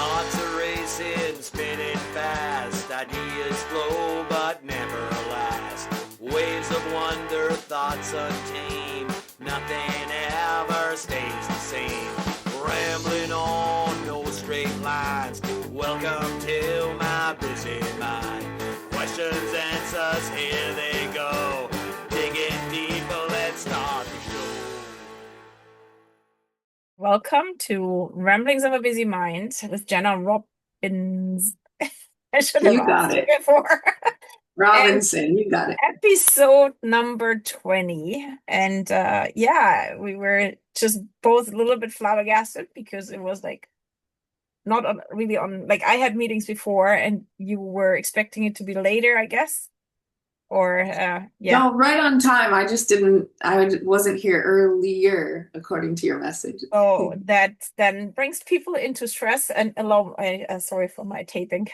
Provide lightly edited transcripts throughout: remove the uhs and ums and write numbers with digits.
Thoughts are racing, spinning fast. Ideas flow, but never last. Waves of wonder, thoughts untamed. Nothing ever stays the same. Rambling on, no straight lines. Welcome to my busy mind. Questions, answers, here they go. Digging deeper, let's start the show. Welcome to Ramblings of a Busy Mind with Jena Robins. I should have You got asked you it. before. And Robinson, you got it. episode number 20. And we were just both a little bit flabbergasted because it was like not on, really on, like I had meetings before and you were expecting it to be later, I guess. Or yeah. No, right on time. I wasn't here earlier, according to your message. So that then brings people into stress and allow. Sorry for my taping.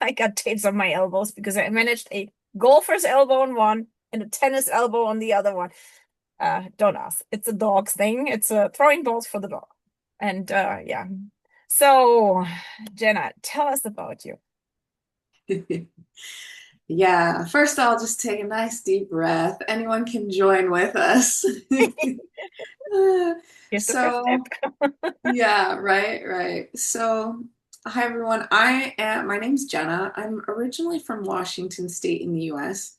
I got tapes on my elbows because I managed a golfer's elbow on one and a tennis elbow on the other one. Don't ask. It's a dog's thing. It's throwing balls for the dog. And yeah. So, Jena, tell us about you. Yeah, first I'll just take a nice deep breath. Anyone can join with us. Here's the first So, step. yeah, right. So, hi everyone. My name's Jena. I'm originally from Washington State in the US,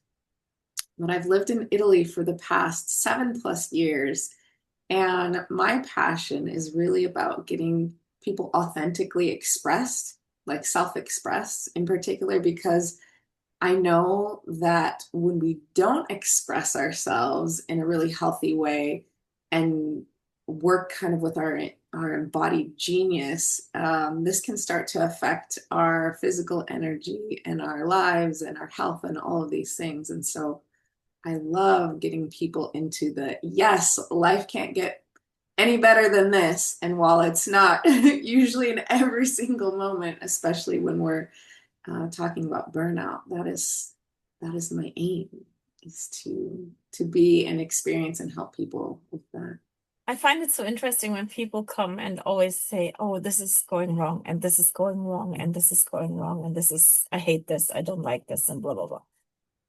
but I've lived in Italy for the past 7+ years. And my passion is really about getting people authentically expressed, like self-expressed in particular, because I know that when we don't express ourselves in a really healthy way and work kind of with our embodied genius, this can start to affect our physical energy and our lives and our health and all of these things. And so I love getting people into the yes, life can't get any better than this. And while it's not usually in every single moment, especially when we're talking about burnout, that is my aim, is to be an experience and help people with that. I find it so interesting when people come and always say, "Oh, this is going wrong, and this is going wrong, and this is going wrong, and I hate this, I don't like this, and blah, blah, blah."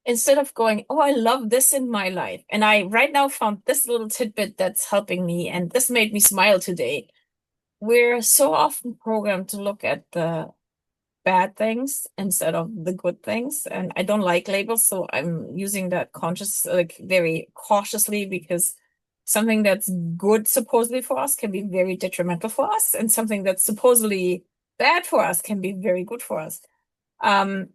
Instead of going, "Oh, I love this in my life. And I right now found this little tidbit that's helping me, and this made me smile today." We're so often programmed to look at the bad things instead of the good things. And I don't like labels, so I'm using that like very cautiously because something that's good supposedly for us can be very detrimental for us, and something that's supposedly bad for us can be very good for us. Um,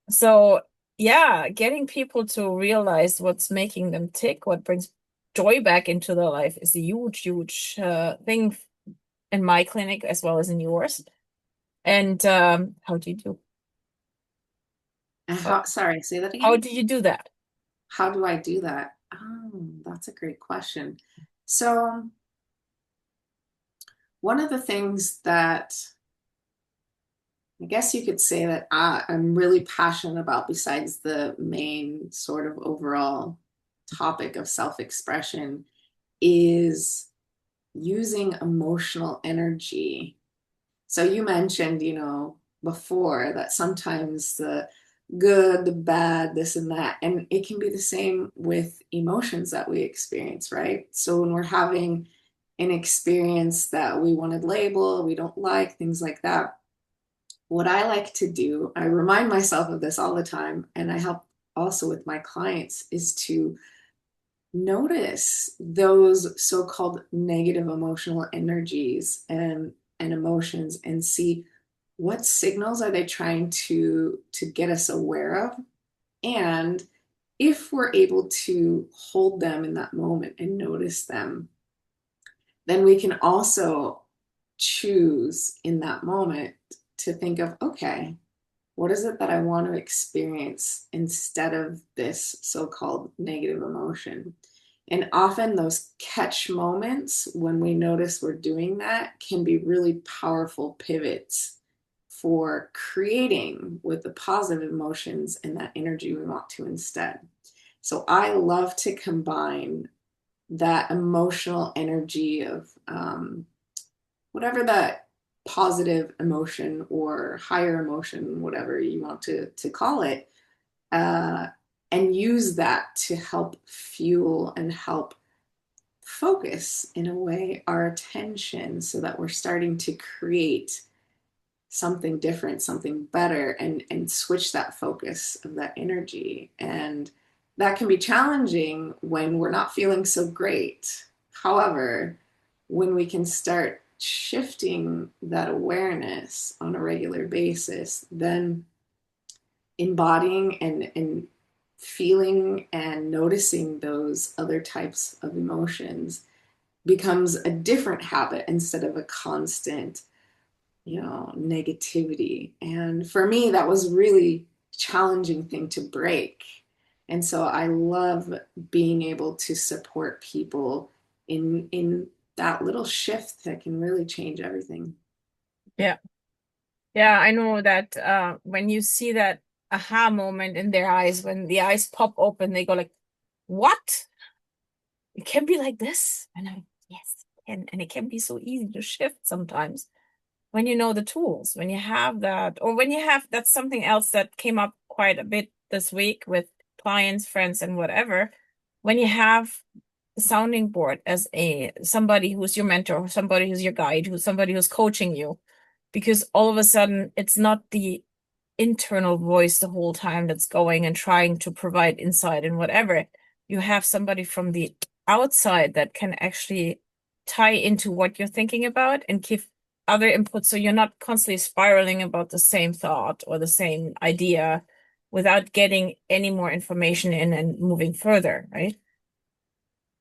so yeah, getting people to realize what's making them tick, what brings joy back into their life is a huge thing in my clinic as well as in yours. And how do you do? Sorry, say that How again. do you do that? How do I do that? That's a great question. So one of the things that I guess you could say that I'm really passionate about, besides the main sort of overall topic of self-expression, is using emotional energy. So you mentioned, before that sometimes the good, the bad, this and that, and it can be the same with emotions that we experience, right? So when we're having an experience that we want to label, we don't like, things like that, what I like to do, I remind myself of this all the time, and I help also with my clients, is to notice those so-called negative emotional energies and emotions, and see what signals are they trying to get us aware of. And if we're able to hold them in that moment and notice them, then we can also choose in that moment to think of, okay, what is it that I want to experience instead of this so-called negative emotion? And often those catch moments when we notice we're doing that can be really powerful pivots for creating with the positive emotions and that energy we want to instead. So I love to combine that emotional energy of whatever that positive emotion or higher emotion, whatever you want to call it, uh, and use that to help fuel and help focus in a way our attention so that we're starting to create something different, something better, and switch that focus of that energy. And that can be challenging when we're not feeling so great. However, when we can start shifting that awareness on a regular basis, then embodying and feeling and noticing those other types of emotions becomes a different habit instead of a constant, negativity. And for me, that was really challenging thing to break. And so I love being able to support people in that little shift that can really change everything. Yeah. Yeah, I know that when you see that aha moment in their eyes, when the eyes pop open, they go like, what? It can be like this? And I'm, yes, it can. And it can be so easy to shift sometimes when you know the tools, when you have that, or when you have, that's something else that came up quite a bit this week with clients, friends, and whatever. When you have the sounding board as somebody who's your mentor, somebody who's your guide, who's somebody who's coaching you, because all of a sudden it's not the internal voice the whole time that's going and trying to provide insight and whatever. You have somebody from the outside that can actually tie into what you're thinking about and give other inputs, so you're not constantly spiraling about the same thought or the same idea without getting any more information in and moving further, right?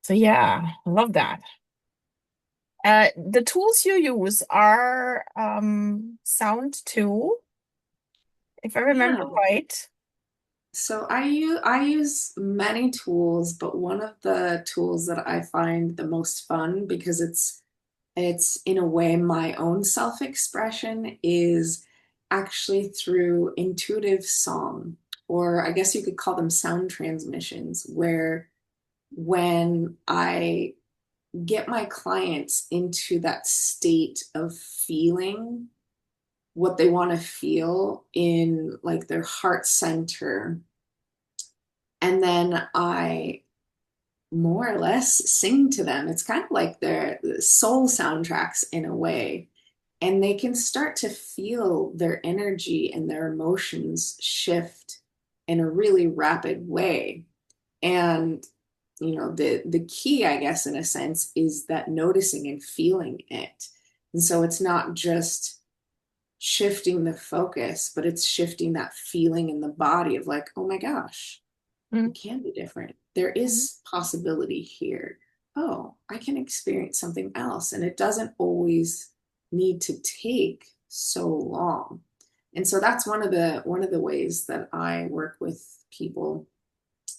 So yeah, I love that. The tools you use are sound too, if I remember Yeah. right. So I use many tools, but one of the tools that I find the most fun, because it's in a way my own self-expression, is actually through intuitive song, or I guess you could call them sound transmissions, where when I get my clients into that state of feeling what they want to feel in like their heart center, and then I more or less sing to them. It's kind of like their soul soundtracks in a way. And they can start to feel their energy and their emotions shift in a really rapid way. And the key, I guess, in a sense, is that noticing and feeling it. And so it's not just shifting the focus, but it's shifting that feeling in the body of like, oh my gosh, Mm. it can be different. There is possibility here. Oh, I can experience something else. And it doesn't always need to take so long. And so that's one of the ways that I work with people.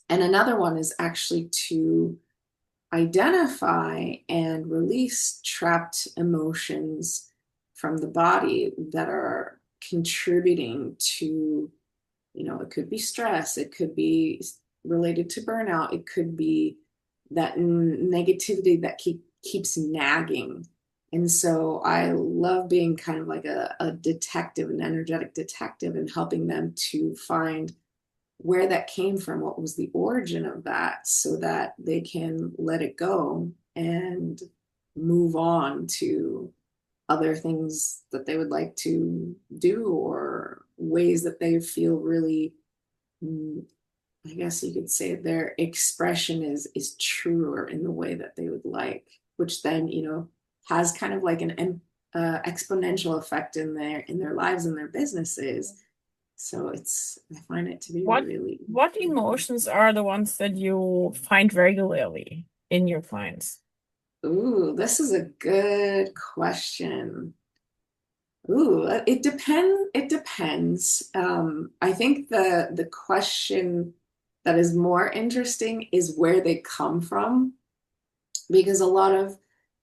And another one is actually to identify and release trapped emotions from the body that are contributing to, it could be stress, it could be related to burnout, it could be that negativity that keeps nagging. And so I love being kind of like a detective, an energetic detective, and helping them to find where that came from, what was the origin of that, so that they can let it go and move on to other things that they would like to do, or ways that they feel really, I guess you could say, their expression is truer in the way that they would like, which then has kind of like an exponential effect in their lives and their businesses. So I find it to be What really what important. emotions are the ones that you find regularly in your clients? Ooh, this is a good question. Ooh, it depends. It depends. I think the question that is more interesting is where they come from, because a lot of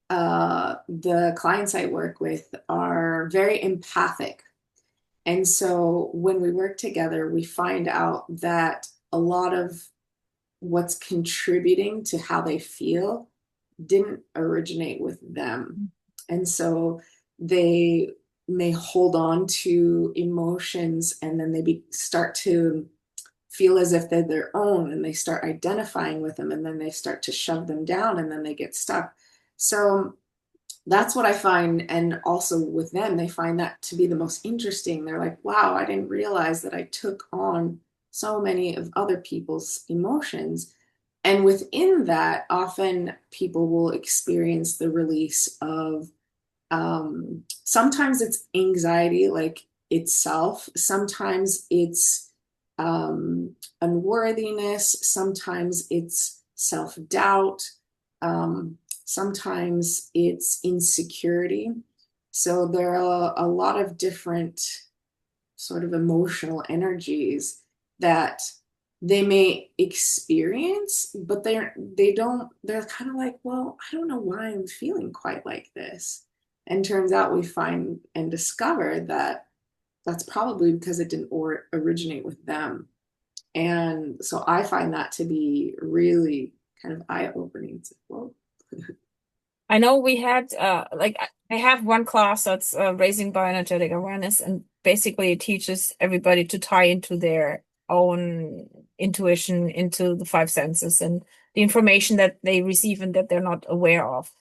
the clients I work with are very empathic. And so when we work together, we find out that a lot of what's contributing to how they feel didn't originate with them. And so they may hold on to emotions, and then they start to feel as if they're their own, and they start identifying with them, and then they start to shove them down, and then they get stuck. So that's what I find. And also with them, they find that to be the most interesting. They're like, wow, I didn't realize that I took on so many of other people's emotions. And within that, often people will experience the release of sometimes it's anxiety, like itself, sometimes it's unworthiness, sometimes it's self-doubt, sometimes it's insecurity. So there are a lot of different sort of emotional energies that they may experience, but they're kind of like, well, I don't know why I'm feeling quite like this. And turns out we find and discover that that's probably because it didn't originate with them. And so I find that to be really kind of eye-opening. It's like, whoa. I know we had like I have one class that's raising bioenergetic awareness, and basically it teaches everybody to tie into their own intuition, into the five senses and the information that they receive and that they're not aware of.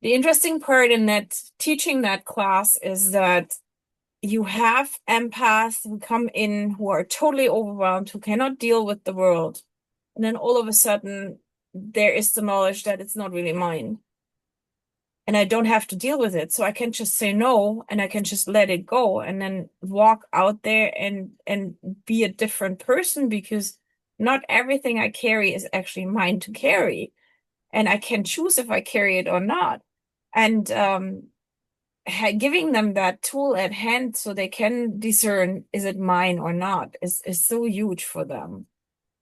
The interesting part in that teaching that class is that you have empaths who come in who are totally overwhelmed, who cannot deal with the world. And then all of a sudden, there is the knowledge that it's not really mine. And I don't have to deal with it. So I can just say no, and I can just let it go, and then walk out there and be a different person, because not everything I carry is actually mine to carry. And I can choose if I carry it or not. And giving them that tool at hand so they can discern, is it mine or not, is so huge for them.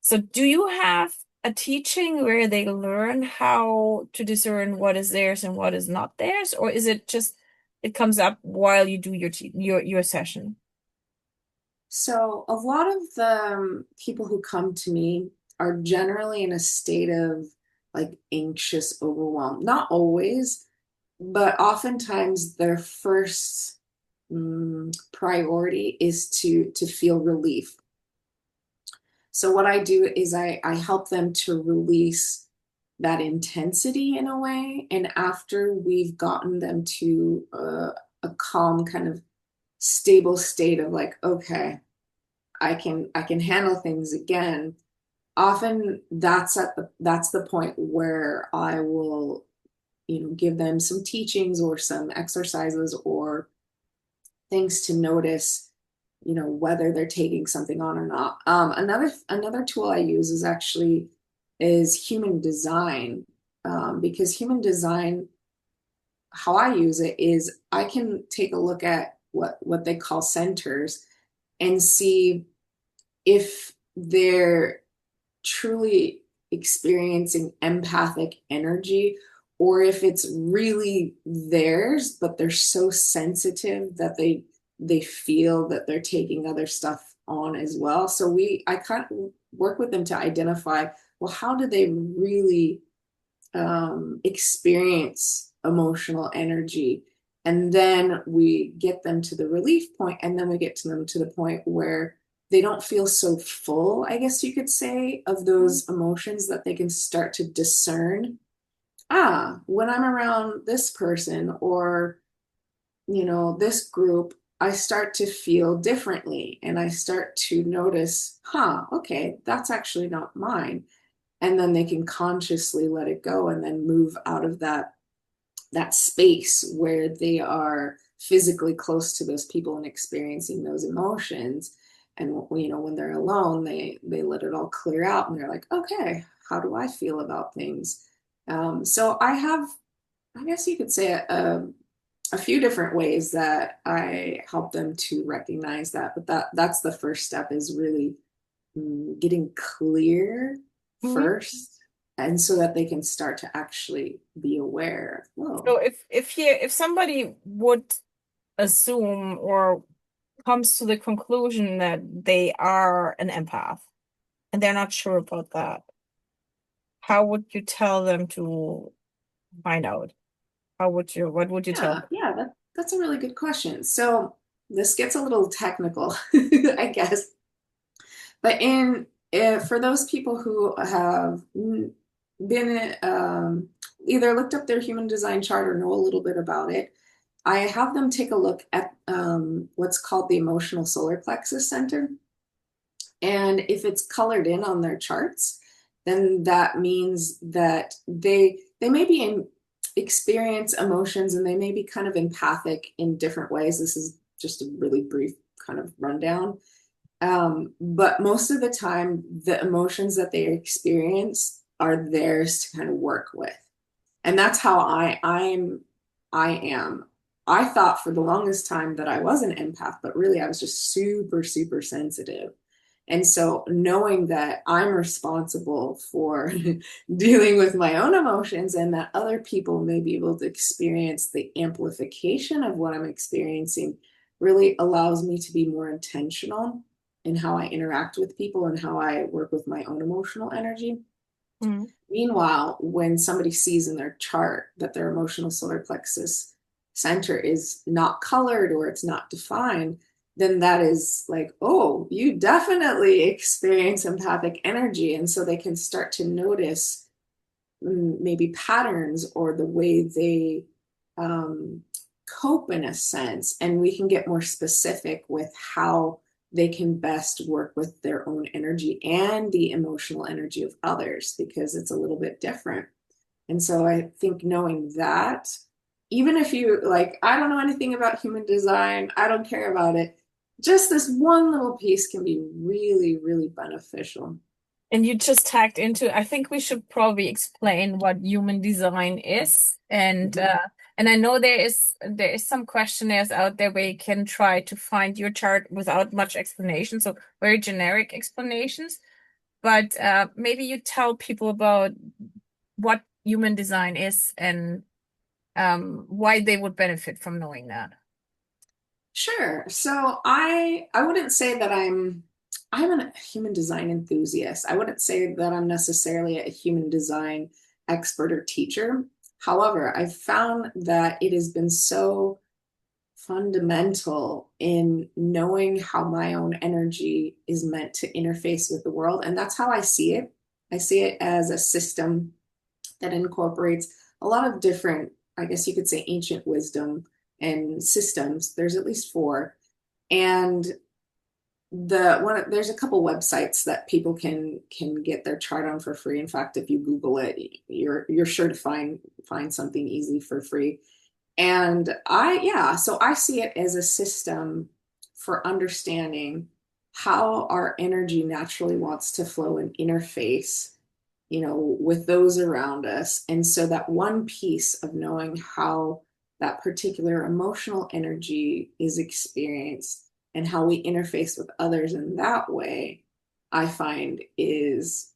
So do you have a teaching where they learn how to discern what is theirs and what is not theirs, or is it just it comes up while you do your session? So a lot of the people who come to me are generally in a state of like anxious overwhelm. Not always, but oftentimes their first priority is to feel relief. So what I do is I help them to release that intensity in a way. And after we've gotten them to a calm, kind of stable state of like, okay, I can handle things again. Often that's the point where I will, give them some teachings or some exercises or things to notice, whether they're taking something on or not. Another tool I use is human design, because human design, how I use it is I can take a look at what they call centers and see if they're truly experiencing empathic energy, or if it's really theirs, but they're so sensitive that they feel that they're taking other stuff on as well. So I kind of work with them to identify, well, how do they really experience emotional energy? And then we get them to the relief point, and then we get to them to the point where they don't feel so full, I guess you could say, of those emotions, that they can start to discern, when I'm around this person or, this group, I start to feel differently, and I start to notice, okay, that's actually not mine. And then they can consciously let it go and then move out of that space where they are physically close to those people and experiencing those emotions. And when they're alone, they let it all clear out, and they're like, okay, how do I feel about things? So I have, I guess you could say, a few different ways that I help them to recognize that. But that's the first step, is really getting clear Mhm. first, and so that they can start to actually be aware. So Whoa. if somebody would assume or comes to the conclusion that they are an empath and they're not sure about that, how would you tell them to find out? What would you tell Yeah, them? yeah, That's a really good question. So this gets a little technical, I guess. But for those people who have been either looked up their human design chart or know a little bit about it, I have them take a look at what's called the emotional solar plexus center. And if it's colored in on their charts, then that means that they may be in experience emotions and they may be kind of empathic in different ways. This is just a really brief kind of rundown. But most of the time, the emotions that they experience are theirs to kind of work with. And that's how I am. I thought for the longest time that I was an empath, but really I was just super, super sensitive. And so knowing that I'm responsible for dealing with my own emotions and that other people may be able to experience the amplification of what I'm experiencing really allows me to be more intentional in how I interact with people and how I work with my own emotional energy. Mm. Meanwhile, when somebody sees in their chart that their emotional solar plexus center is not colored or it's not defined, then that is like, oh, you definitely experience empathic energy. And so they can start to notice maybe patterns or the way they cope in a sense. And we can get more specific with how they can best work with their own energy and the emotional energy of others because it's a little bit different. And so I think knowing that, even if you like, I don't know anything about human design, I don't care about it, just this one little piece can be really, really beneficial. And you just tagged into, I think we should probably explain what human design is. And I know there is some questionnaires out there where you can try to find your chart without much explanation, so very generic explanations. But maybe you tell people about what human design is and why they would benefit from knowing that. Sure. So I wouldn't say that I'm a human design enthusiast. I wouldn't say that I'm necessarily a human design expert or teacher. However, I've found that it has been so fundamental in knowing how my own energy is meant to interface with the world. And that's how I see it. I see it as a system that incorporates a lot of different, I guess you could say, ancient wisdom and systems. There's at least four. And there's a couple websites that people can get their chart on for free. In fact, if you Google it, you're sure to find something easy for free. And so I see it as a system for understanding how our energy naturally wants to flow and interface, with those around us. And so that one piece of knowing how that particular emotional energy is experienced and how we interface with others in that way, I find is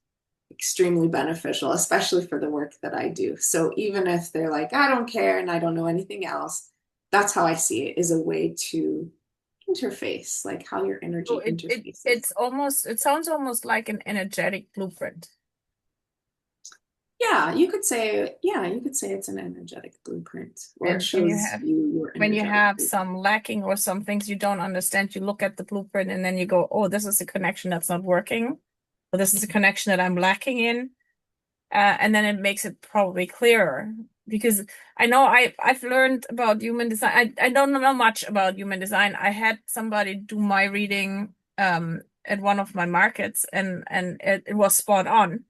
extremely beneficial, especially for the work that I do. So even if they're like, I don't care and I don't know anything else, that's how I see it, is a way to interface, like how your So energy interfaces. it sounds almost like an energetic blueprint. You could say it's an energetic blueprint, or it And shows you your when you energetic have blueprint. some lacking or some things you don't understand, you look at the blueprint and then you go, oh, this is a connection that's not working, or this is a connection that I'm lacking in. And then it makes it probably clearer. Because I know I've learned about human design. I don't know much about human design. I had somebody do my reading at one of my markets and it was spot on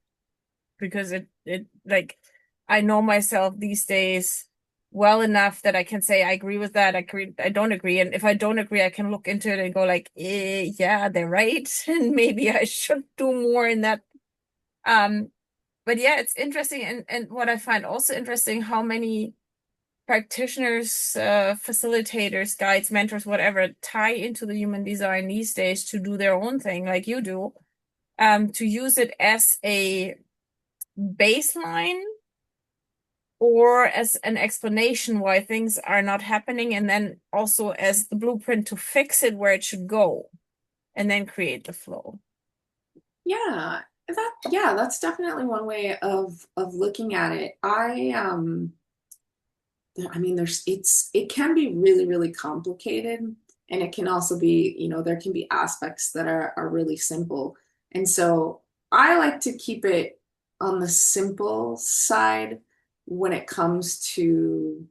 because it like I know myself these days well enough that I can say I agree with that, I don't agree. And if I don't agree, I can look into it and go like, yeah, they're right. And maybe I should do more in that. But yeah, it's interesting. And what I find also interesting, how many practitioners, facilitators, guides, mentors, whatever, tie into the human design these days to do their own thing like you do, to use it as a baseline or as an explanation why things are not happening, and then also as the blueprint to fix it where it should go, and then create the flow. That's definitely one way of looking at it. I mean, it can be really, really complicated. And it can also be, there can be aspects that are really simple. And so I like to keep it on the simple side when it comes to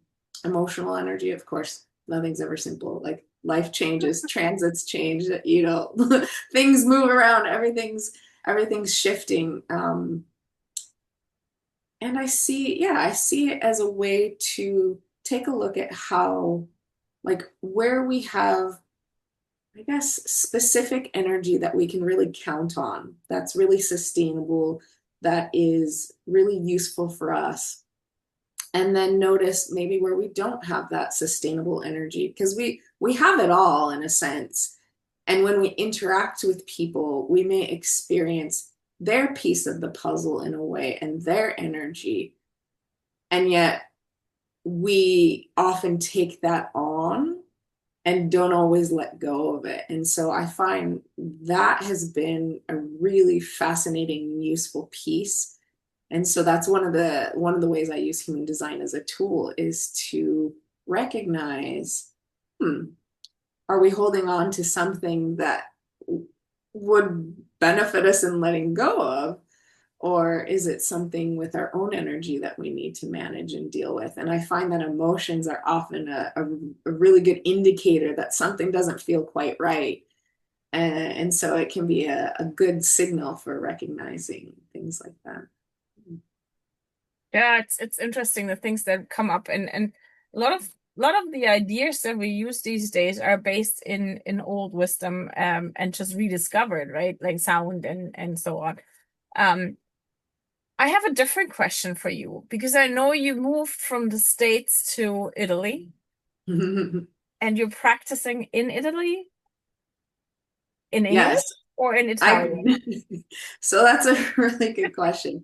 emotional energy. Of course, nothing's ever simple. Like life changes, transits change, things move around, everything's shifting. And I see it as a way to take a look at how, like, where we have, I guess, specific energy that we can really count on, that's really sustainable, that is really useful for us. And then notice maybe where we don't have that sustainable energy, because we have it all in a sense. And when we interact with people, we may experience their piece of the puzzle in a way and their energy. And yet we often take that on and don't always let go of it. And so I find that has been a really fascinating and useful piece. And so that's one of the ways I use human design as a tool, is to recognize, are we holding on to something that would benefit us in letting go of? Or is it something with our own energy that we need to manage and deal with? And I find that emotions are often a really good indicator that something doesn't feel quite right. And so it can be a good signal for recognizing things like that. Yeah, it's interesting the things that come up, and a lot of the ideas that we use these days are based in old wisdom, and just rediscovered, right? Like sound and so on. I have a different question for you, because I know you moved from the States to Italy and you're practicing in Italy in English Yes, or in I Italian? so that's a really good question.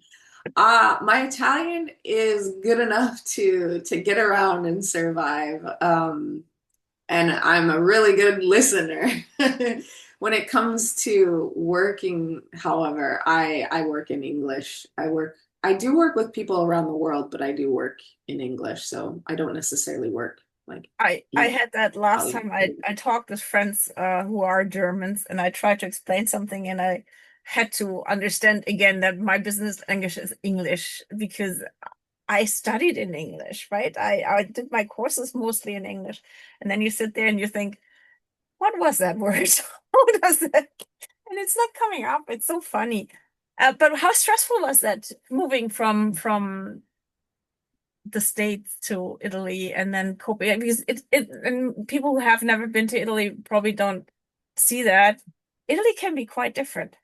My Italian is good enough to get around and survive. And I'm a really good listener. When it comes to working, however, I work in English. I do work with people around the world, but I do work in English, so I don't necessarily work like I in had that last Italian. time. I talked with friends who are Germans, and I tried to explain something, and I had to understand again that my business language is English, because I studied in English, right? I did my courses mostly in English. And then you sit there and you think, what was that word? How does that? And it's not coming up. It's so funny. But how stressful was that, moving from the States to Italy and then coping? Because it and people who have never been to Italy probably don't see that. Italy can be quite different.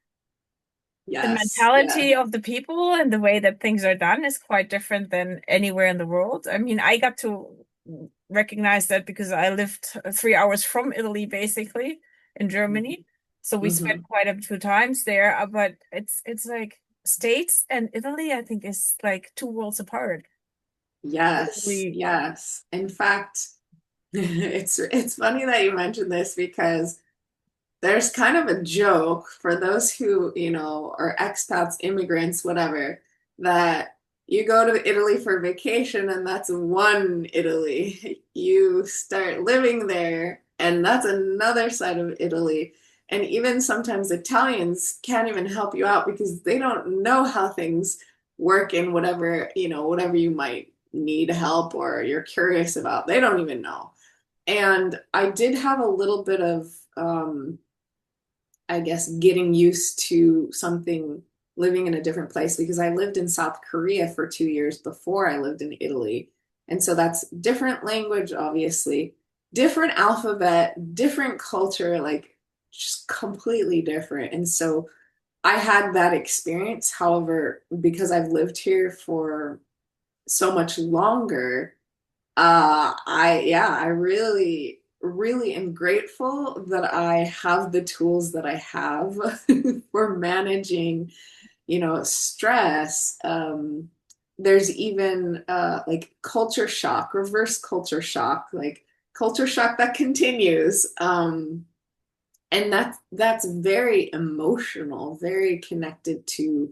The Yes, yes. mentality of the people and the way that things are done is quite different than anywhere in the world. I mean, I got to recognize that because I lived 3 hours from Italy, basically, in Germany. So we spent Mhm. quite a few times there. But it's like States and Italy, I think, is like two worlds apart. Yes, We yes. In fact, it's funny that you mentioned this, because there's kind of a joke for those who, are expats, immigrants, whatever, that you go to Italy for vacation and that's one Italy. You start living there and that's another side of Italy. And even sometimes Italians can't even help you out because they don't know how things work in whatever you might need help or you're curious about. They don't even know. And I did have a little bit of I guess, getting used to something, living in a different place, because I lived in South Korea for 2 years before I lived in Italy. And so that's different language, obviously, different alphabet, different culture, like just completely different. And so I had that experience. However, because I've lived here for so much longer, I really, really am grateful that I have the tools that I have for managing, stress. There's even like culture shock, reverse culture shock, like culture shock that continues. And that's very emotional, very connected to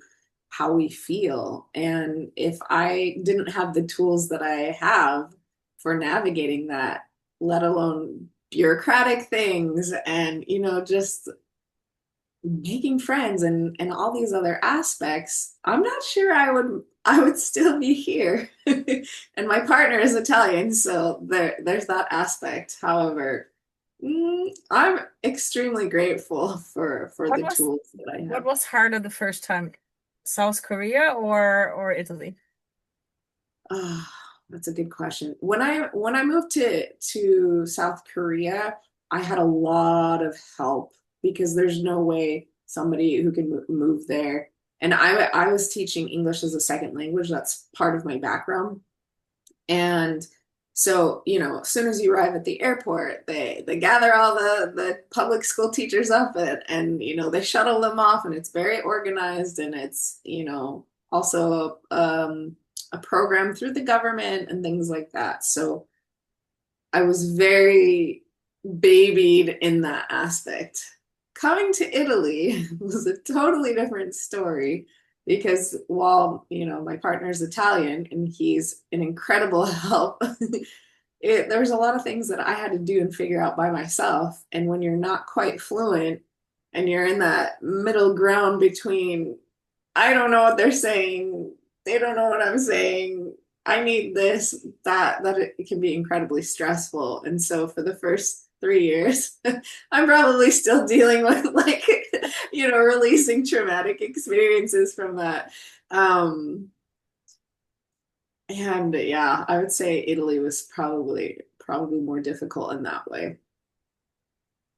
how we feel. And if I didn't have the tools that I have, for navigating that, let alone bureaucratic things and, just making friends and all these other aspects. I'm not sure I would still be here. And my partner is Italian, so there's that aspect. However, I'm extremely grateful for What the was tools that I what have. was harder the first time? South Korea or Italy? Oh, that's a good question. When I moved to South Korea, I had a lot of help because there's no way somebody who can move there. And I was teaching English as a second language. That's part of my background. And so, as soon as you arrive at the airport, they gather all the public school teachers up and they shuttle them off, and it's very organized, and it's, also a program through the government and things like that. So I was very babied in that aspect. Coming to Italy was a totally different story because while, my partner's Italian and he's an incredible help, there's a lot of things that I had to do and figure out by myself. And when you're not quite fluent and you're in that middle ground between, I don't know what they're saying, they don't know what I'm saying, I need this, that it can be incredibly stressful. And so for the first 3 years, I'm probably still dealing with like, releasing traumatic experiences from that. And yeah, I would say Italy was probably more difficult in that way.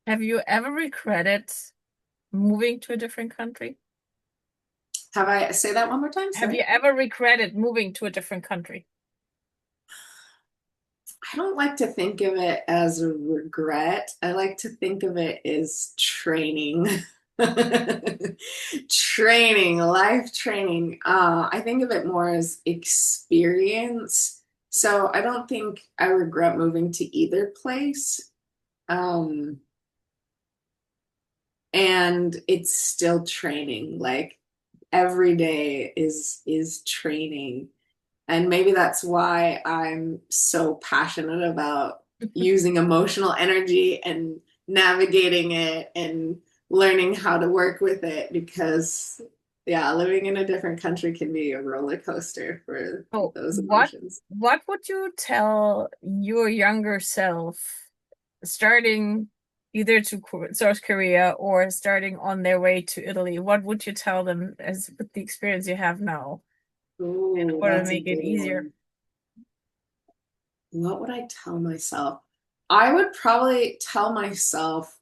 Have you ever regretted moving to a different country? Have I say that one more time? Have you Sorry. ever regretted moving to a different country? I don't like to think of it as a regret. I like to think of it as training. Training, life training. I think of it more as experience. So I don't think I regret moving to either place. Um, and it's still training. Like every day is training. And maybe that's why I'm so passionate about using emotional energy and navigating it and learning how to work with it because, yeah, living in a different country can be a roller coaster for Oh, those what emotions. what would you tell your younger self starting either to South Korea or starting on their way to Italy? What would you tell them as with the experience you have now in Ooh, order to that's a make it good easier? one. What would I tell myself? I would probably tell myself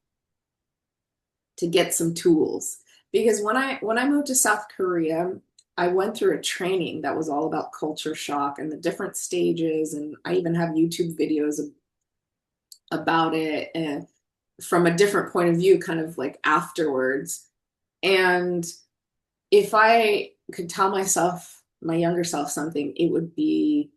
to get some tools because when I moved to South Korea, I went through a training that was all about culture shock and the different stages, and I even have YouTube videos about it and from a different point of view, kind of like afterwards. And if I could tell myself, my younger self, something, it would be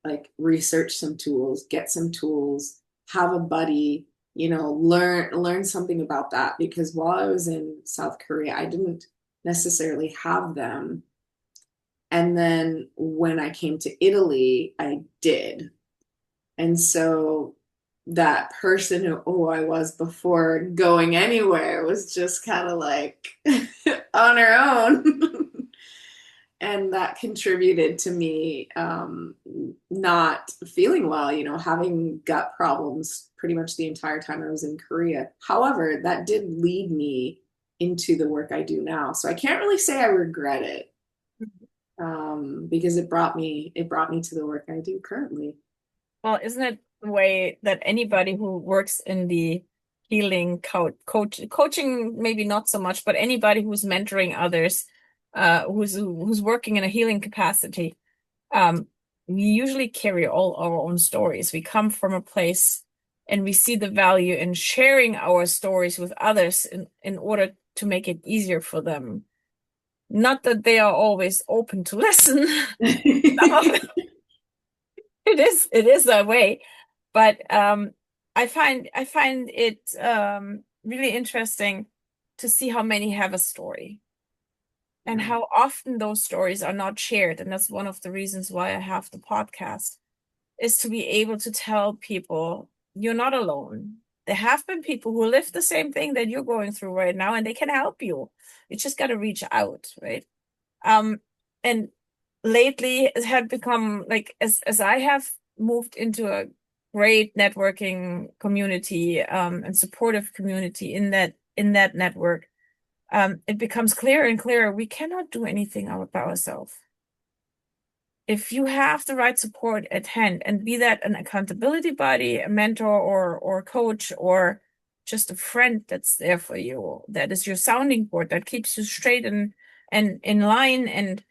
like research some tools, get some tools, have a buddy, learn something about that because while I was in South Korea, I didn't necessarily have them. And then when I came to Italy, I did. And so that person who I was before going anywhere was just kind of like on her own. And that contributed to me not feeling well, having gut problems pretty much the entire time I was in Korea. However, that did lead me into the work I do now. So I can't really say I regret it because it brought me to the work I do currently. Well, isn't it the way that anybody who works in the healing coaching, maybe not so much, but anybody who's mentoring others, who's working in a healing capacity, um, we usually carry all our own stories. We come from a place and we see the value in sharing our stories with others in order to make it easier for them. Not that they are always open to listen. Some of them, it is that way. But I find it really interesting to see how many have a story and how often those stories are not shared. And that's one of the reasons why I have the podcast. is to be able to tell people you're not alone. There have been people who live the same thing that you're going through right now, and they can help you. You just got to reach out, right? And lately it had become like, as I have moved into a great networking community, and supportive community in that network, it becomes clearer and clearer we cannot do anything out by ourselves. If you have the right support at hand, and be that an accountability buddy, a mentor, or coach, or just a friend that's there for you, that is your sounding board, that keeps you straight and in line, and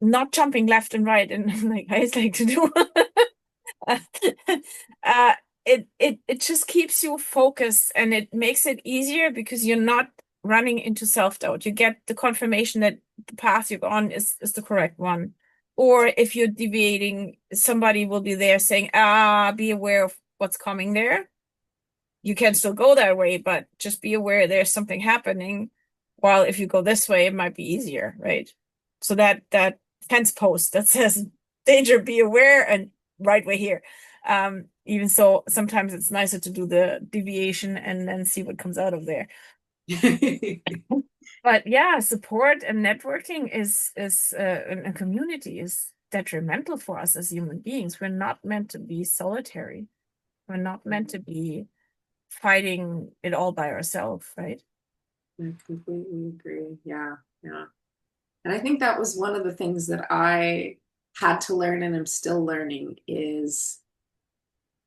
not jumping left and right, and like I like to do. uh, it just keeps you focused, and it makes it easier because you're not running into self-doubt. You get the confirmation that the path you're on is the correct one. Or if you're deviating, somebody will be there saying, be aware of what's coming there. You can still go that way, but just be aware there's something happening. While if you go this way, it might be easier, right? So that fence post that says danger, be aware, and right way here. Even so, sometimes it's nicer to do the deviation and then see what comes out of there. But yeah, support and networking is a community is detrimental for us as human beings. We're not meant to be solitary. We're not meant to be fighting it all by ourselves, right? I completely agree. Yeah, yeah. And I think that was one of the things that I had to learn, and I'm still learning, is,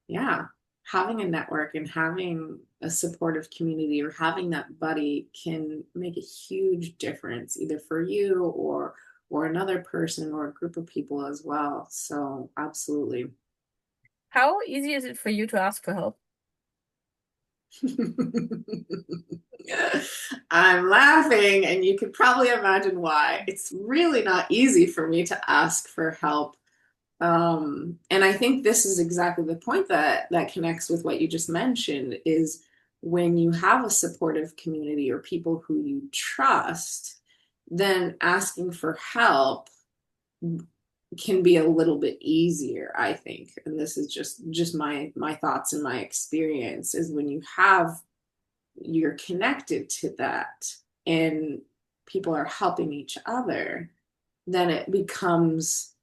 yeah, having a network and having a supportive community or having that buddy can make a huge difference, either for you or another person or a group of people as well. So absolutely. How easy is it for you to ask for help? I'm laughing, and you could probably imagine why. It's really not easy for me to ask for help. And I think this is exactly the point that connects with what you just mentioned, is when you have a supportive community or people who you trust, then asking for help can be a little bit easier, I think. And this is just my thoughts and my experience, is when you're connected to that and people are helping each other, then it becomes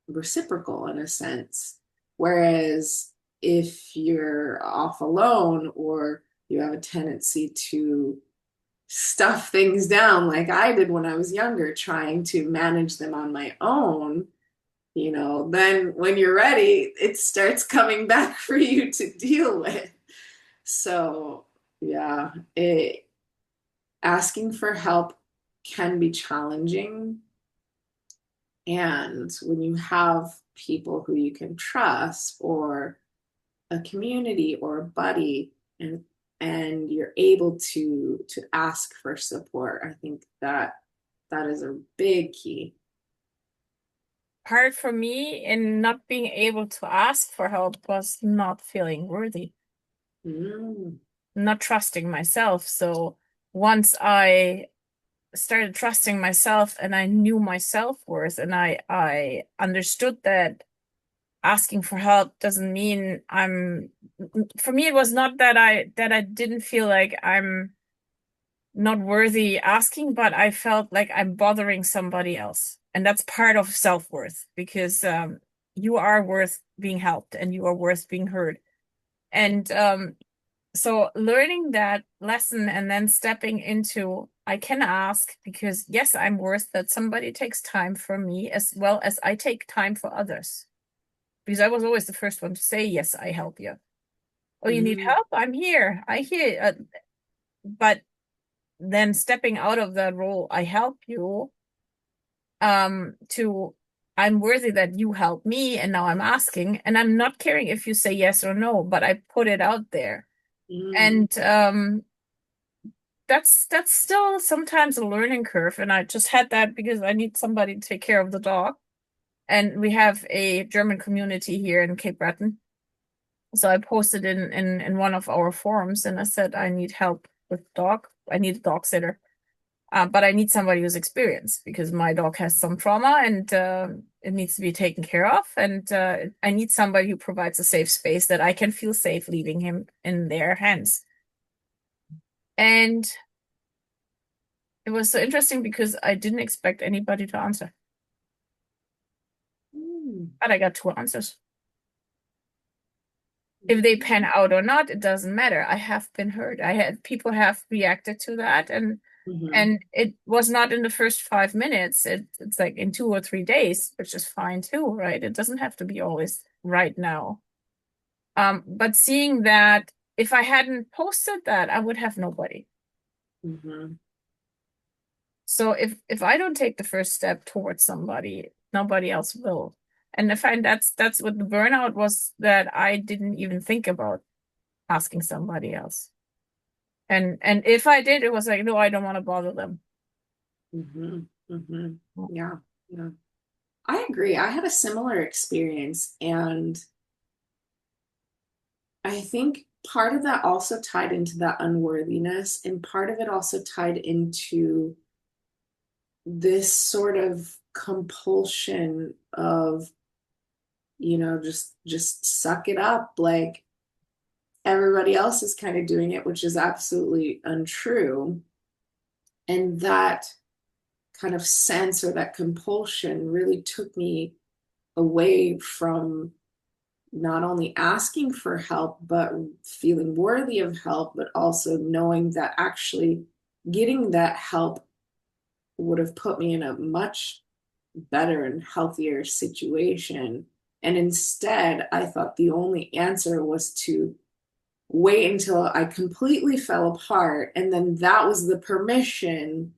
reciprocal in a sense. Whereas if you're off alone, or you have a tendency to stuff things down like I did when I was younger, trying to manage them on my own, then when you're ready, it starts coming back for you to deal with. So yeah, asking for help can be challenging. And when you have people who you can trust, or a community or a buddy, and you're able to ask for support, I think that is a big key. Part for me in not being able to ask for help was not feeling worthy, not trusting myself. So once I started trusting myself and I knew my self-worth, and I understood that asking for help doesn't mean for me, it was not that I didn't feel like I'm not worthy asking, but I felt like I'm bothering somebody else. And that's part of self-worth, because you are worth being helped and you are worth being heard. And so learning that lesson and then stepping into, I can ask because yes, I'm worth that somebody takes time for me as well as I take time for others. Because I was always the first one to say, yes, I help you. Oh, you need help? I'm here. I hear. But then stepping out of that role, I help you, to I'm worthy that you help me, and now I'm asking, and I'm not caring if you say yes or no, but I put it out there. And that's still sometimes a learning curve. And I just had that because I need somebody to take care of the dog. And we have a German community here in Cape Breton. So I posted in one of our forums, and I said, I need help with dog. I need a dog sitter. But I need somebody who's experienced because my dog has some trauma and it needs to be taken care of. And I need somebody who provides a safe space that I can feel safe leaving him in their hands. And it was so interesting because I didn't expect anybody to answer. But I got 2 answers. If they pan out or not, it doesn't matter. I have been heard. People have reacted to that, and it was not in the first 5 minutes. It's like in 2 or 3 days, which is fine too, right? It doesn't have to be always right now. But seeing that if I hadn't posted that, I would have nobody. So if I don't take the first step towards somebody, nobody else will. And I find that's what the burnout was, that I didn't even think about asking somebody else. And if I did, it was like, no, I don't want to bother them. Yeah, yeah. I agree. I had a similar experience, and I think part of that also tied into that unworthiness, and part of it also tied into this sort of compulsion of, just suck it up, like everybody else is kind of doing it, which is absolutely untrue. And that kind of sense or that compulsion really took me away from not only asking for help, but feeling worthy of help, but also knowing that actually getting that help would have put me in a much better and healthier situation. And instead, I thought the only answer was to wait until I completely fell apart. And then that was the permission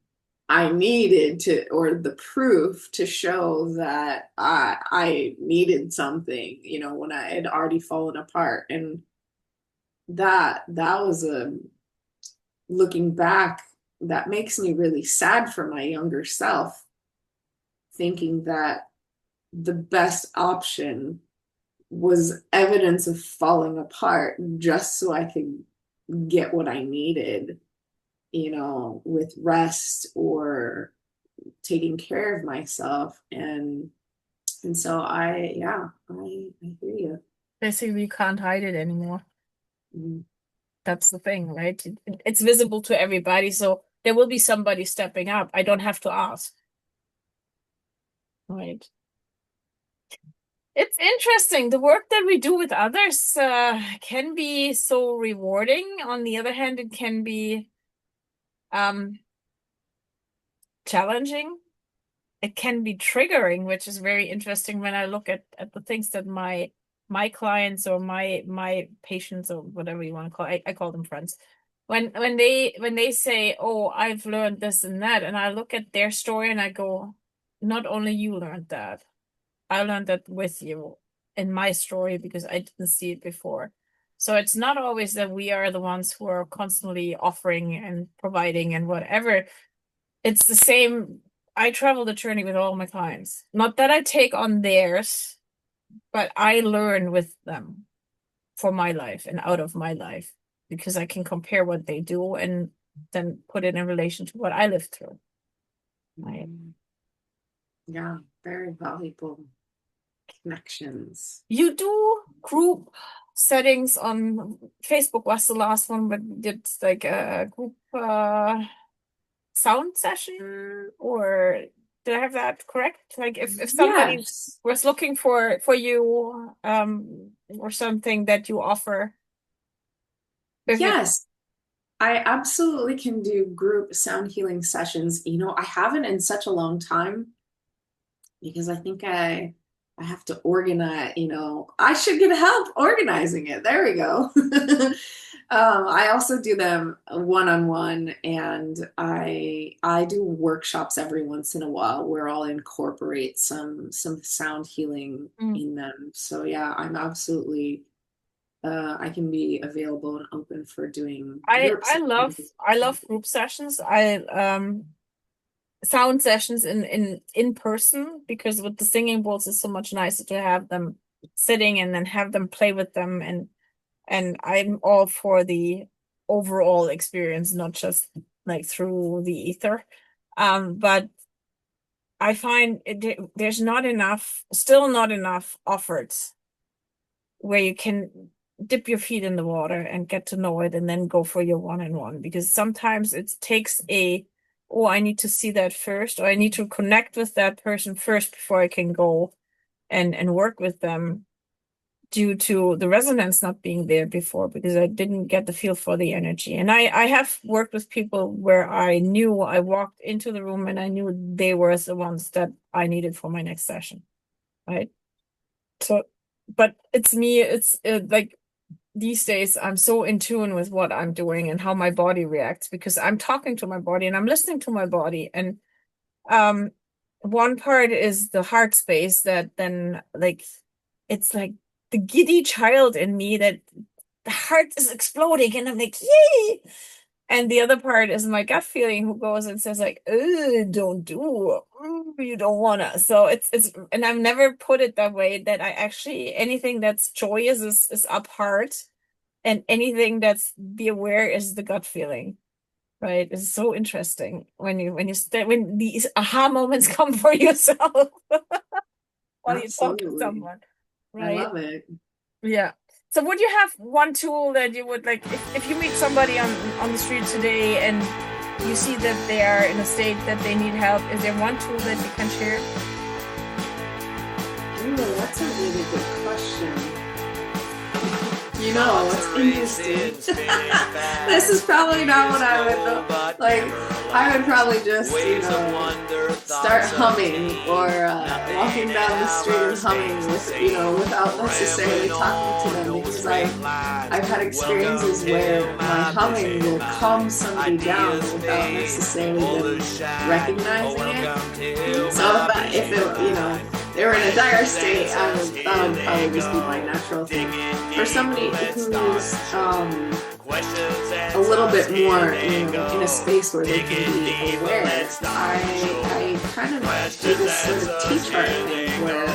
I needed to, or the proof to show that I needed something, when I had already fallen apart. And that was looking back, that makes me really sad for my younger self, thinking that the best option was evidence of falling apart just so I could get what I needed, with rest or taking care of myself. And so I hear you. Basically, you can't hide it anymore. Mhm. That's the thing, right? It's visible to everybody, so there will be somebody stepping up. I don't have to ask. Right. It's interesting. The work that we do with others can be so rewarding. On the other hand, it can be challenging. It can be triggering, which is very interesting when I look at the things that my clients or my patients or whatever you want to call it, I call them friends. When they say, "Oh, I've learned this and that," and I look at their story and I go, "Not only you learned that, I learned that with you in my story because I didn't see it before." So it's not always that we are the ones who are constantly offering and providing and whatever. It's the same. I travel the journey with all my clients. Not that I take on theirs, but I learn with them for my life and out of my life because I can compare what they do and then put it in relation to what I lived through. Right. Yeah, very valuable connections. You do group settings on Facebook, was the last one, but we did like a group sound session, or did I have that correct? Like if somebody Yes. was looking for you or something that you offer. Yes, I absolutely can do group sound healing sessions. I haven't in such a long time because I think I have to organize, I should get help organizing it. There we go. I also do them one-on-one, and I do workshops every once in a while where I'll incorporate some sound healing in them. So yeah, I'm absolutely I can be available and open for doing group sessions. I love group sessions. Sound sessions in person, because with the singing bowls it's so much nicer to have them sitting and then have them play with them, and I'm all for the overall experience, not just like through the ether. But I find there's still not enough offered where you can dip your feet in the water and get to know it and then go for your one-on-one, because sometimes it takes oh, I need to see that first, or I need to connect with that person first before I can go and work with them, due to the resonance not being there before, because I didn't get the feel for the energy. And I have worked with people where I walked into the room and I knew they were the ones that I needed for my next session, right? So, but it's me, like these days I'm so in tune with what I'm doing and how my body reacts, because I'm talking to my body and I'm listening to my body. And one part is the heart space that then, like, it's like the giddy child in me that the heart is exploding and I'm like, yay! And the other part is my gut feeling who goes and says like, don't do, you don't wanna. So it's, and I've never put it that way, that I actually, anything that's joyous is up heart, and anything that's be aware is the gut feeling. Right? It's so interesting when these aha moments come for yourself while you talk to Absolutely. someone, I right? love it. Yeah. So would you have one tool that you would like, if you meet somebody on the street today and you see that they are in a state that they need help, is there one tool that you can share? Ooh, that's a really good question. You know, what's interesting. This is probably not what I would like. I would probably just, start humming or walking down the street and humming with, without necessarily talking to them, because I've had experiences where my humming will calm somebody down without necessarily them recognizing it. So if they were in a dire state, that would probably just be my natural thing. For somebody who's a little bit more in a space where they can be aware, I kind of do this sort of teach art thing where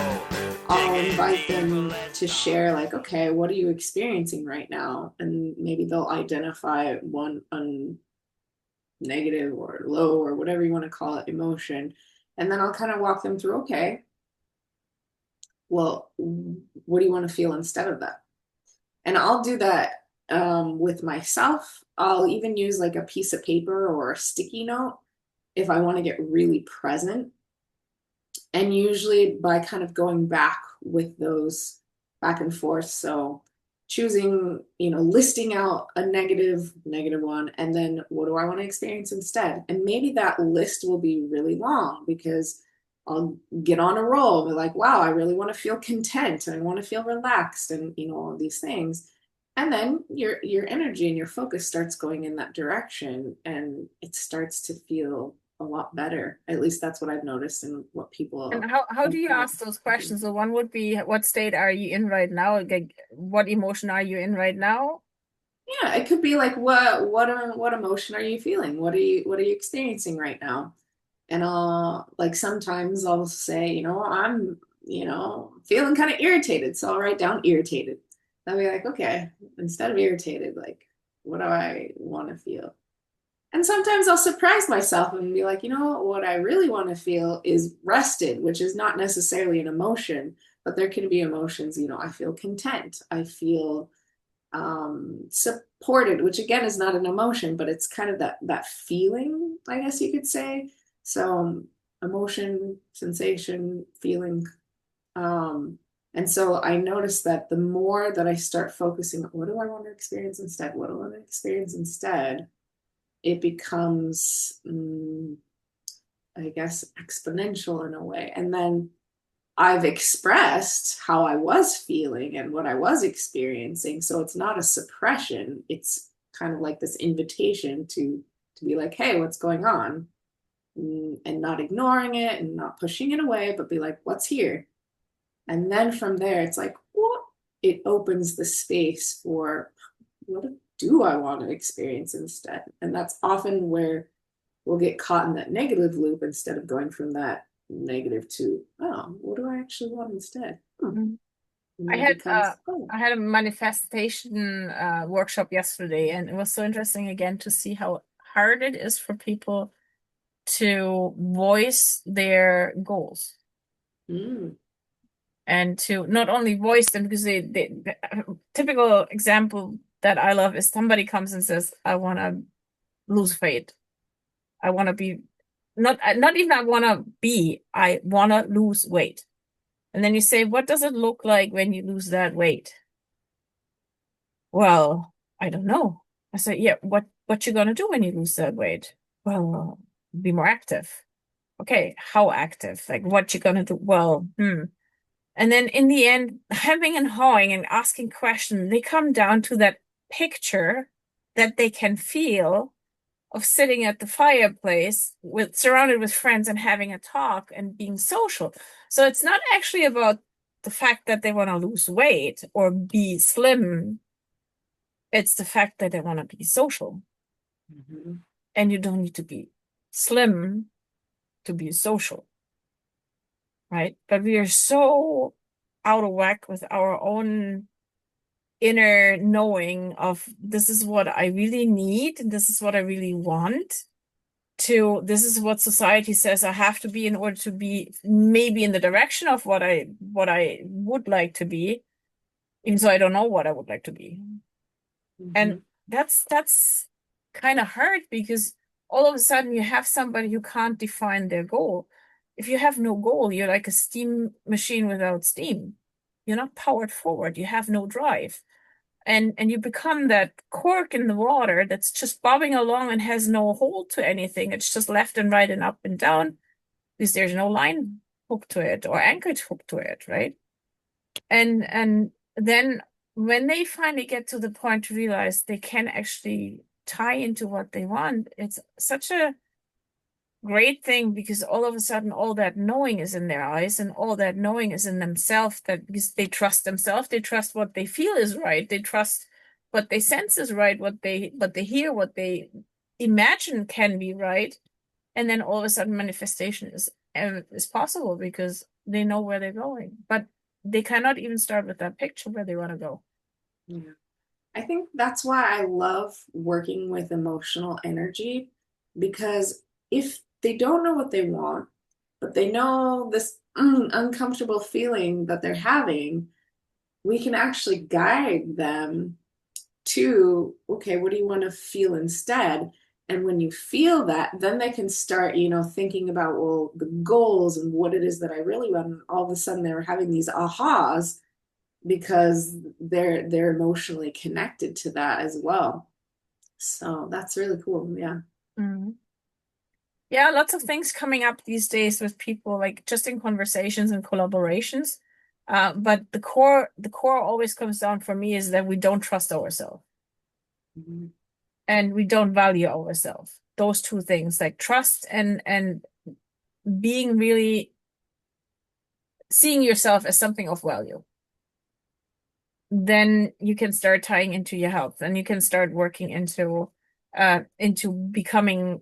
I'll invite them to share, like, okay, what are you experiencing right now? And maybe they'll identify one negative or low or whatever you want to call it emotion. And then I'll kind of walk them through, okay, well, what do you want to feel instead of that? And I'll do that with myself. I'll even use like a piece of paper or a sticky note if I want to get really present. And usually by kind of going back with those back and forth. So choosing, listing out a negative one, and then what do I want to experience instead? And maybe that list will be really long, because I'll get on a roll, be like, wow, I really want to feel content and I want to feel relaxed, and all of these things. And then your energy and your focus starts going in that direction, and it starts to feel a lot better. At least that's what I've noticed, and what people. And how do you ask those questions? So one would be, what state are you in right now? Like, what emotion are you in right now? Yeah, it could be like, what emotion are you feeling? What are you experiencing right now? And sometimes I'll say, I'm, feeling kind of irritated. So I'll write down irritated. I'll be like, okay, instead of irritated, like, what do I want to feel? And sometimes I'll surprise myself and be like, what I really want to feel is rested, which is not necessarily an emotion, but there can be emotions. I feel content. I feel supported, which again is not an emotion, but it's kind of that feeling, I guess you could say. So emotion, sensation, feeling. And so I noticed that the more that I start focusing on what do I want to experience instead, what do I want to experience instead, it becomes, I guess, exponential in a way. And then I've expressed how I was feeling and what I was experiencing. So it's not a suppression. It's kind of like this invitation to be like, hey, what's going on? And not ignoring it and not pushing it away, but be like, what's here? And then from there, it's like, what? It opens the space for, what do I want to experience instead? And that's often where we'll get caught in that negative loop, instead of going from that negative to, oh, what do I actually want instead? I had a manifestation workshop yesterday, and it was so interesting again to see how hard it is for people to voice their goals Mm. and to not only voice them, because the typical example that I love is somebody comes and says, I want to lose weight. I want to be not even I want to be, I want to lose weight. And then you say, what does it look like when you lose that weight? Well, I don't know. I said, yeah, what you gonna do when you lose that weight? Well, be more active. Okay, how active? Like what you gonna do? Well, And then in the end, hemming and hawing and asking questions, they come down to that picture that they can feel of sitting at the fireplace with surrounded with friends and having a talk and being social. So it's not actually about the fact that they want to lose weight or be slim. It's the fact that they want to be social. Mm-hmm. And you don't need to be slim to be social, right? But we are so out of whack with our own inner knowing of this is what I really need, this is what I really want, to this is what society says I have to be in order to be maybe in the direction of what I would like to be, even though I don't know what I would like to be. And Mm-hmm. that's kind of hard, because all of a sudden you have somebody who can't define their goal. If you have no goal, you're like a steam machine without steam. You're not powered forward. You have no drive. And you become that cork in the water that's just bobbing along and has no hold to anything. It's just left and right and up and down, because there's no line hooked to it or anchorage hooked to it, right? And then when they finally get to the point to realize they can actually tie into what they want, it's such a great thing, because all of a sudden all that knowing is in their eyes and all that knowing is in themselves, that because they trust themselves, they trust what they feel is right, they trust what they sense is right, what they hear, what they imagine can be right. And then all of a sudden manifestation is possible, because they know where they're going, but they cannot even start with that picture where they want to go. Yeah. I think that's why I love working with emotional energy, because if they don't know what they want, but they know this uncomfortable feeling that they're having, we can actually guide them to, okay, what do you want to feel instead? And when you feel that, then they can start, thinking about, well, the goals and what it is that I really want. And all of a sudden they're having these ahas, because they're emotionally connected to that as well. So that's really cool. Yeah. Mhm. Yeah, lots of things coming up these days with people, like just in conversations and collaborations. But the core always comes down for me is that we don't trust ourselves Mhm. and we don't value ourselves. Those two things, like trust and being really seeing yourself as something of value. Then you can start tying into your health, and you can start working into becoming,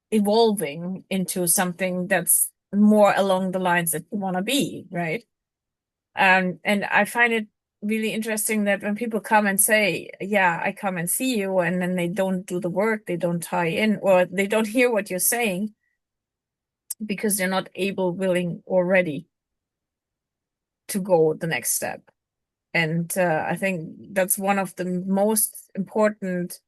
evolving into something that's more along the lines that you want to be, right? And I find it really interesting that when people come and say, yeah, I come and see you, and then they don't do the work, they don't tie in, or they don't hear what you're saying, because they're not able, willing, or ready to go the next step. And I think that's one of the most important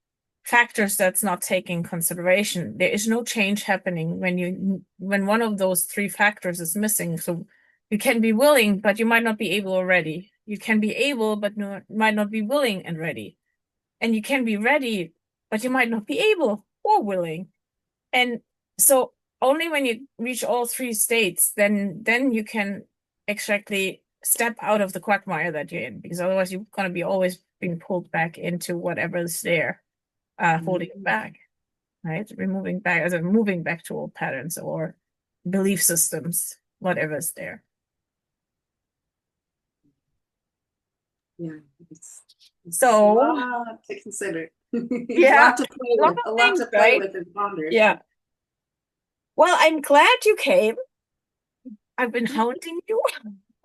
factors that's not taken consideration. There is no change happening when one of those three factors is missing. So you can be willing, but you might not be able or ready. You can be able, but might not be willing and ready. And you can be ready, but you might not be able or willing. And so only when you reach all three states, then you can exactly step out of the quagmire that you're in, because otherwise you're going to be always being pulled back into whatever is there, holding you back, right? Moving back to old patterns or belief systems, whatever's there. Yeah. It's a So lot to consider. A yeah, lot to play a lot with, of a lot things, to play right? with and ponder. Yeah. Well, I'm glad you came. I've been hounding you.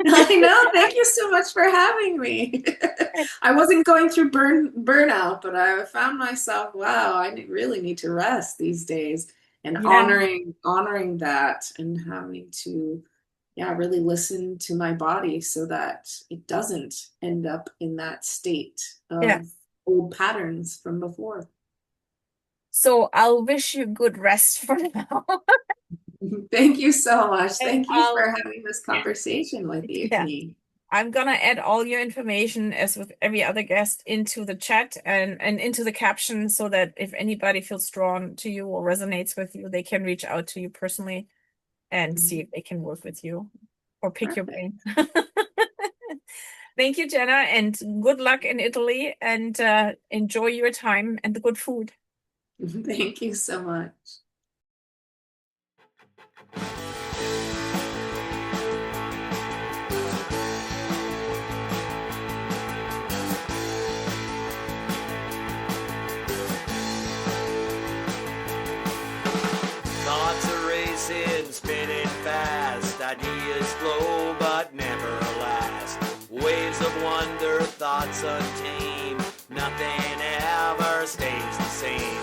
I know. Thank you so much for having me. I wasn't going through burnout, but I found myself, wow, really need to rest these days, and Yeah, honoring that, and having to, yeah, really listen to my body so that it doesn't end up in that state yeah. of old patterns from before. So I'll wish you good rest for now. Thank you so much. And Thank you for having this conversation with yeah, me. I'm gonna add all your information as with every other guest into the chat and into the caption so that if anybody feels drawn to you or resonates with you, they can reach out to you personally and see if they can work with you or pick your Perfect. brain. Thank you, Jenna, and good luck in Italy and enjoy your time and the good food. Thank you so much. Thoughts are racing, spinning fast. Ideas flow but never last. Waves of wonder, thoughts untamed. Nothing ever stays the same.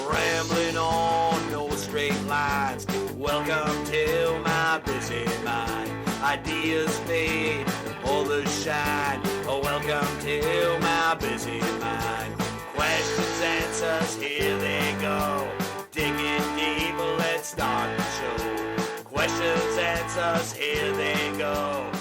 Rambling on, no straight lines. Welcome to my busy mind. Ideas fade, all the shine. Oh, welcome to my busy mind. Questions, answers, here they go. Digging deep, let's start the show. Questions, answers, here they go.